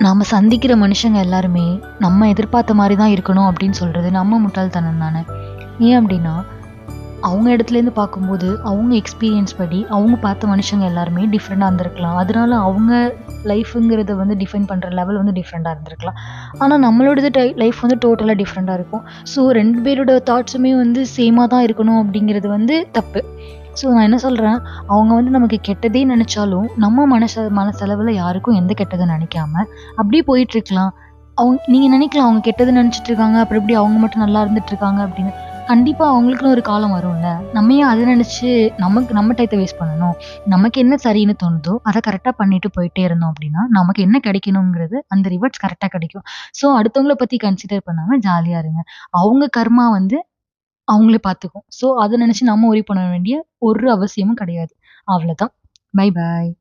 நாம சந்திக்கிற மனுஷங்க எல்லாருமே நம்ம எதிர்பார்த்த மாரி தான் இருக்கணும் அப்படின்னு சொல்றது நம்ம முட்டாள்தனம் தானே. ஏன் அப்படின்னா, அவங்க இடத்துலேருந்து பார்க்கும்போது, அவங்க எக்ஸ்பீரியன்ஸ் படி, அவங்க பார்த்த மனுஷங்க எல்லாருமே டிஃப்ரெண்ட்டா இருந்திருக்கலாம். அதனால அவங்க லைஃப்ங்கிறத வந்து டிஃபைன் பண்ற லெவல் வந்து டிஃப்ரெண்ட்டா இருந்திருக்கலாம். ஆனா நம்மளோடது லைஃப் வந்து டோட்டலா டிஃப்ரெண்ட்டா இருக்கும். ஸோ 2 பேரோட தாட்ஸுமே வந்து சேமா தான் இருக்கணும் அப்படிங்கிறது வந்து தப்பு. ஸோ நான் என்ன சொல்றேன், அவங்க வந்து நமக்கு கெட்டதே நெனச்சாலும், நம்ம மனசளவுல யாருக்கும் எந்த கெட்டதும் நெனைக்காம, அப்படியே போயிட்டுருக்கலாம். நீங்க நெனைக்கலாம், அவங்க கெட்டது நெனச்சுட்டு இருக்காங்க. அப்புறம் எப்படி அவங்க மட்டும் நல்லா இருந்துட்டு இருக்காங்க அப்படின்னு. கண்டிப்பா அவங்களுக்குன்னு ஒரு காலம் வரும்ல. நம்ம ஏன் அத நெனச்சு நம்ம டயத்த வேஸ்ட் பண்ணணும்? நமக்கு என்ன சரின்னு தோணுதோ, அத கரெக்ட்டா பண்ணிட்டு போயிட்டே இருந்தோம் அப்படின்னா, நமக்கு என்ன கிடைக்கணுங்கிறது அந்த ரிவார்ட்ஸ் கரெக்ட்டா கிடைக்கும். ஸோ அடுத்தவங்கள பத்தி கன்சிடர் பண்ணாம ஜாலியா இருங்க. அவங்க கர்மா வந்து அவங்களே பார்த்துக்கும். ஸோ அத நெனச்சு நம்ம வொரி பண்ண வேண்டிய ஒரு அவசியமும் கிடையாது. அவ்வளதான். Bye bye.